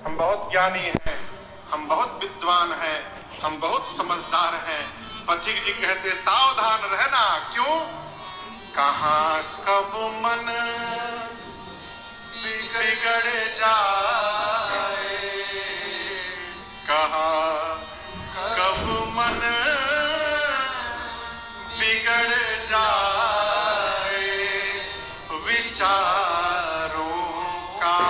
हम बहुत ज्ञानी हैं, हम बहुत विद्वान हैं, हम बहुत समझदार हैं। पथिक जी कहते सावधान रहना। क्यों? कहाँ कब मन बिगड़ जाए, कहाँ कब मन बिगड़ जाए, विचारों का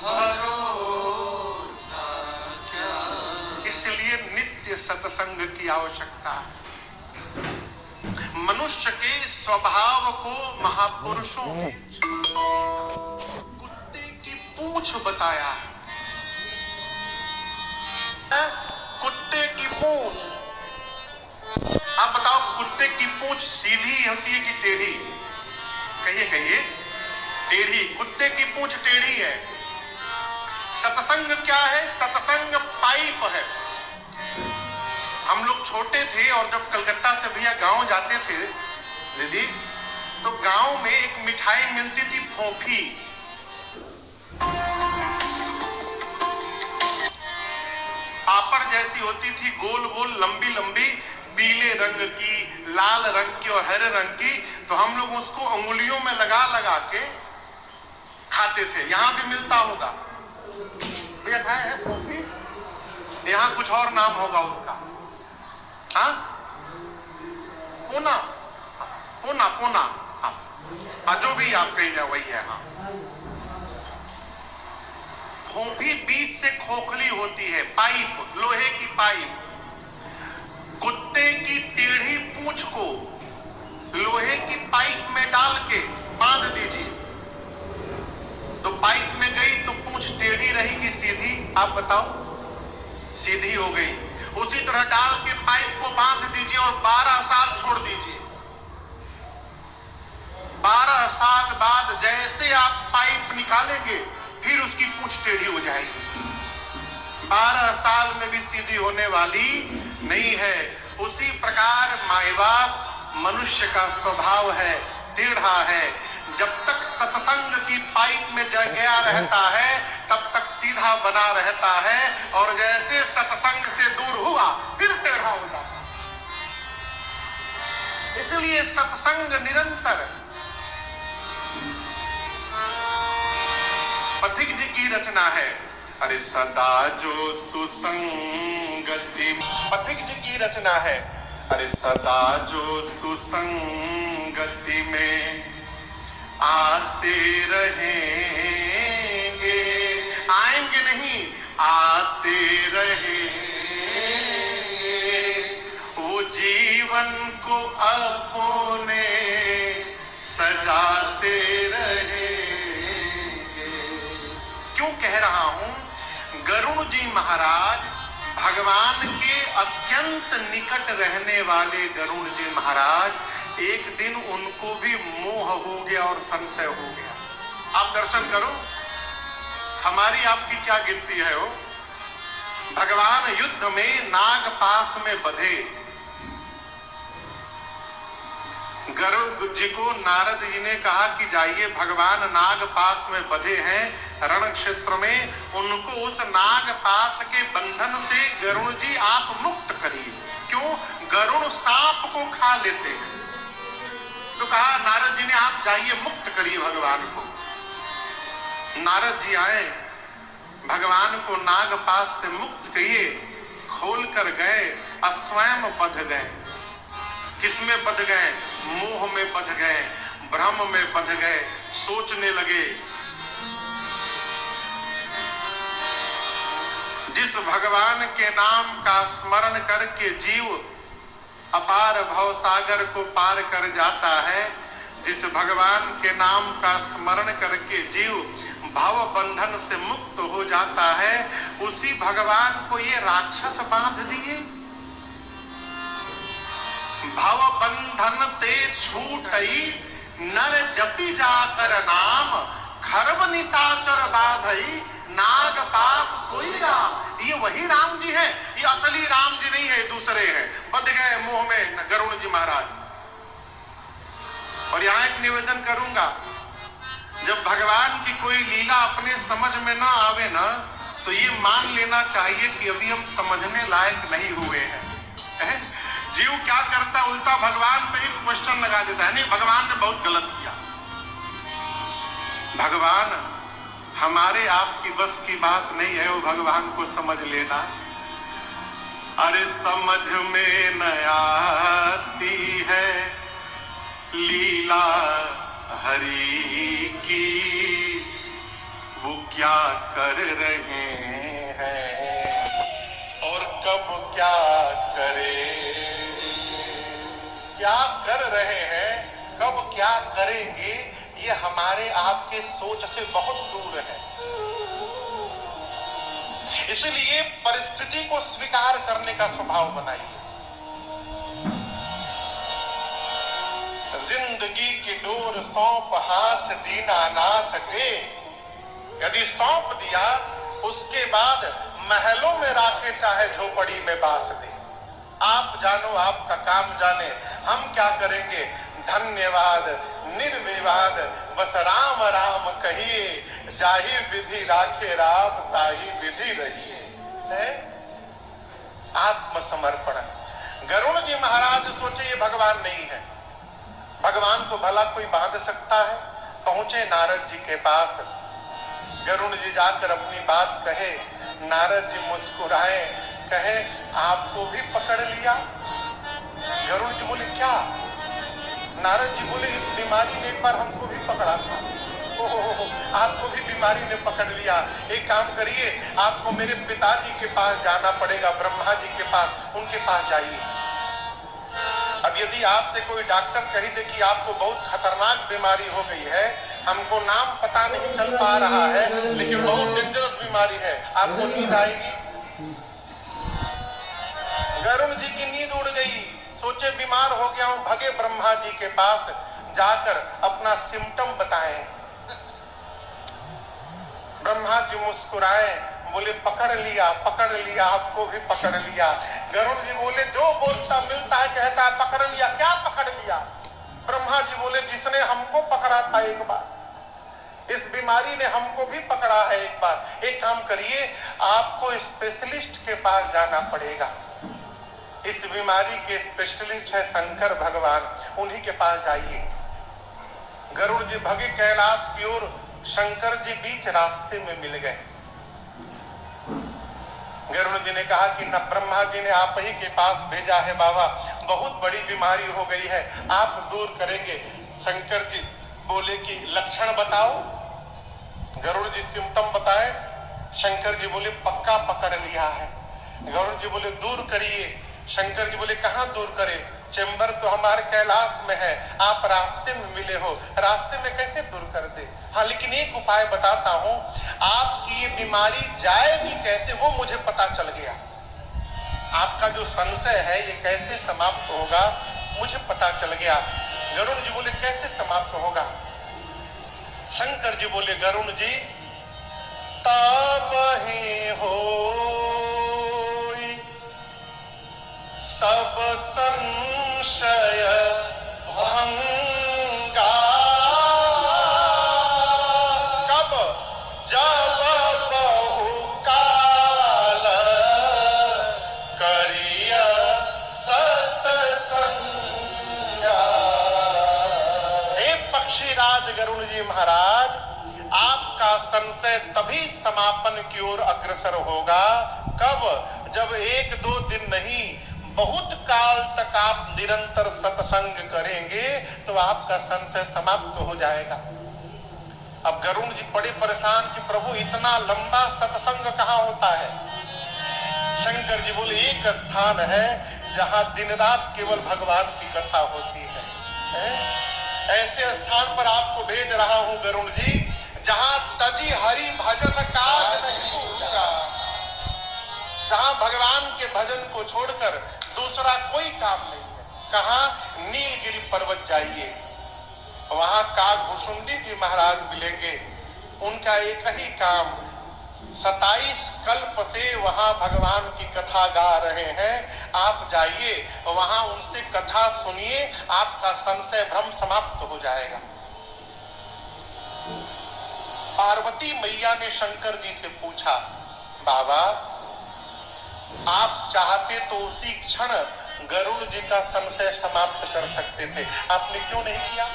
भरोसा क्या। इसलिए नित्य सत्संग की आवश्यकता है। मनुष्य के स्वभाव को महापुरुषों ने कुत्ते की पूंछ बताया है। कुत्ते की पूंछ। आप बताओ, कुत्ते की पूंछ सीधी होती है कि टेढ़ी? कहिए कहिए। टेढ़ी। कुत्ते की पूंछ टेढ़ी है। सत्संग क्या है? सत्संग पाइप है। हम लोग छोटे थे और जब कलकत्ता से भैया गांव जाते थे दीदी, तो गांव में एक मिठाई मिलती थी, फोफी। पापड़ जैसी होती थी, गोल गोल, लंबी लंबी, पीले रंग की, लाल रंग की और हरे रंग की। तो हम लोग उसको उंगलियों में लगा लगा के खाते थे। यहां भी मिलता होगा भैया, खाए है फोफी? यहां कुछ और नाम होगा उसका। हाँ, पूना, पूना, पूना। हाँ, जो भी आप कही जाए वही है। हाँ, फोफी बीच से खोखली होती है, पाइप, लोहे की पाइप। कुत्ते की टेढ़ी पूंछ को लोहे की पाइप में डाल के बांध दीजिए, तो पाइप में गई तो पूंछ टेढ़ी रही कि सीधी? आप बताओ। सीधी हो गई। उसी तरह डाल के पाइप को बांध दीजिए और 12 साल छोड़ दीजिए। 12 साल बाद जैसे आप पाइप निकालेंगे, फिर उसकी पूंछ टेढ़ी हो जाएगी। 12 साल में भी सीधी होने वाली नहीं है। उसी प्रकार माँ बाप मनुष्य का स्वभाव है, टेढ़ा है। जब तक सत्संग की पाइप में गया रहता है तब तक सीधा बना रहता है, और जैसे सत्संग से दूर हुआ फिर टेढ़ा हो जाता है। इसलिए सत्संग निरंतर। पथिक जी की रचना है, अरे सदा जो सुसंगति। पथिक जी की रचना है, अरे सदा जो सुसंगति में आते रहेंगे, आएंगे नहीं, आते रहेंगे, वो जीवन को अपने सजाते रहेंगे। क्यों कह रहा हूं? गरुड़ जी महाराज, भगवान के अत्यंत निकट रहने वाले गरुड़ जी महाराज, एक दिन उनको भी मोह हो गया और संशय हो गया। आप दर्शन करो, हमारी आपकी क्या गिनती है वो? भगवान युद्ध में नाग पास में बंधे, गरुड़ जी को नारद जी ने कहा कि जाइए, भगवान नाग पास में बंधे हैं रण क्षेत्र में, उनको उस नाग पास के बंधन से गरुड़ जी आप मुक्त करिए। क्यों? गरुड़ सांप को खा लेते हैं। तो कहा नारद जी ने, आप जाइए मुक्त करिए भगवान को। नारद जी आए, भगवान को नाग पास से मुक्त किए, खोल कर गए, स्वयं बंध गए। किसमें बंध गए? मोह में बंध गए, भ्रम में बंध गए। सोचने लगे, जिस भगवान के नाम का स्मरण करके जीव अपार भव सागर को पार कर जाता है, जिस भगवान के नाम का स्मरण करके जीव भव बंधन से मुक्त हो जाता है, उसी भगवान को ये राक्षस बांध दिए। भव बंधन ते छूटई, नर जपी जाकर नाम, खरब निशाचर बाधई, नाग पास सोई राम। ये वही राम जी है, ये असली राम जी नहीं है, दूसरे हैं। बंध गए मोह में गरुड़ जी महाराज। और यहां एक निवेदन करूंगा, जब भगवान की कोई लीला अपने समझ में ना आवे ना, तो ये मान लेना चाहिए कि अभी हम समझने लायक नहीं हुए हैं। जीव क्या करता, उल्टा भगवान पे एक क्वेश्चन लगा देता है, नहीं भगवान ने बहुत गलत किया। भगवान हमारे आपकी बस की बात नहीं है, वो भगवान को समझ लेना। अरे समझ में न आती है लीला हरि की, वो क्या कर रहे हैं और कब क्या करे, क्या कर रहे हैं कब क्या करेंगे, ये हमारे आपके सोच से बहुत दूर है। इसलिए परिस्थिति को स्वीकार करने का स्वभाव बनाइए। जिंदगी की डोर सौंप हाथ दीनानाथ के, यदि सौंप दिया उसके बाद महलों में राखे चाहे झोपड़ी में बास दे। आप जानो आपका काम जाने, हम क्या करेंगे। धन्यवाद निर्विवाद बस राम राम कहिए, जाहि विधि राखे राम ताहि विधि रहिए। आत्मसमर्पण। गरुड़ जी महाराज सोचे ये भगवान नहीं है, भगवान को भला कोई बांध सकता है। पहुंचे नारद जी के पास, गरुड़ जी जाकर अपनी बात कहे, नारद जी मुस्कुराए, कहे आपको भी पकड़ लिया। गरुड़ जी बोले क्या? नारद जी बोले इस बीमारी ने एक बार हमको भी पकड़ा था। आपको भी बीमारी ने पकड़ लिया। एक काम करिए, आपको मेरे पिताजी के पास जाना पड़ेगा, ब्रह्मा जी के पास, उनके पास जाइए। अब यदि आपसे कोई डॉक्टर कही दे कि आपको बहुत खतरनाक बीमारी हो गई है, हमको नाम पता नहीं चल पा रहा है लेकिन बहुत डेंजरस बीमारी है, आपको नींद आएगी? गरुड़ जी की नींद उड़ गई, सोचे बीमार हो गया हूं, भगे ब्रह्मा जी के पास, जाकर अपना सिम्टम बताएं। ब्रह्मा जी मुस्कुराए, बोले पकड़ लिया, आपको भी पकड़ लिया। गरुड़ जी बोले जो बोलता मिलता है कहता है पकड़ लिया, क्या पकड़ लिया? ब्रह्मा जी बोले जिसने हमको पकड़ा था एक बार, इस बीमारी ने हमको भी पकड़ा है एक बार। एक काम करिए, आपको स्पेशलिस्ट के पास जाना पड़ेगा। इस बीमारी के स्पेशलिस्ट है शंकर भगवान, उन्हीं के पास जाइए। गरुड़ जी भगे कैलाश की ओर, शंकर जी बीच रास्ते में मिल गए। गरुड़ जी ने कहा कि न ब्रह्मा जी ने आप ही के पास भेजा है बाबा, बहुत बड़ी बीमारी हो गई है, आप दूर करेंगे। शंकर जी बोले कि लक्षण बताओ। गरुड़ जी सिम्टम बताए, शंकर जी बोले पक्का पकड़ लिया है। गरुड़ जी बोले दूर करिए। शंकर जी बोले कहां दूर करे, चेंबर तो हमारे कैलाश में है, आप रास्ते में मिले हो, रास्ते में कैसे दूर कर दे। हाँ लेकिन एक उपाय बताता हूं, आपकी ये बीमारी जाएगी कैसे वो मुझे पता चल गया। आपका जो संशय है ये कैसे समाप्त होगा मुझे पता चल गया। गरुड़ जी बोले कैसे समाप्त होगा? शंकर जी बोले गरुड़ जी ताबहि होई सब संशय भंगा, कब जब बहु काल करिय सतसंगा। हे पक्षीराज गरुड़ जी महाराज, आपका संशय तभी समापन की ओर अग्रसर होगा, कब? जब एक दो दिन नहीं बहुत काल तक आप निरंतर सत्संग करेंगे तो आपका संशय समाप्त हो जाएगा। अब गरुड़ जी बड़े परेशान कि प्रभु इतना लंबा सत्संग कहाँ होता है? शंकर जी बोले एक स्थान है जहां दिन रात केवल भगवान की कथा होती है। ऐसे स्थान पर आपको भेज रहा हूं गरुड़ जी, जहां तजी हरि भजन काज नहीं पूछा, जहां भगवान के भजन को छोड़कर दूसरा कोई काम नहीं है। कहां? नीलगिरी पर्वत जाइए, वहां काकभूषुंडी जी महाराज मिलेंगे। उनका एक ही काम, 27 कल्प से वहां भगवान की कथा गा रहे हैं। आप जाइए, वहां उनसे कथा सुनिए, आपका संशय भ्रम समाप्त हो जाएगा। पार्वती मैया ने शंकर जी से पूछा, बाबा आप चाहते तो उसी क्षण गरुड़ जी का संशय समाप्त कर सकते थे, आपने क्यों नहीं किया?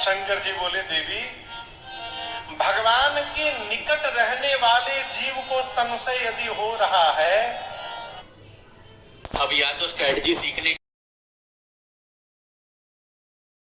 शंकर जी बोले, देवी भगवान के निकट रहने वाले जीव को संशय यदि हो रहा है, अब या तो स्ट्रेटजी सीखने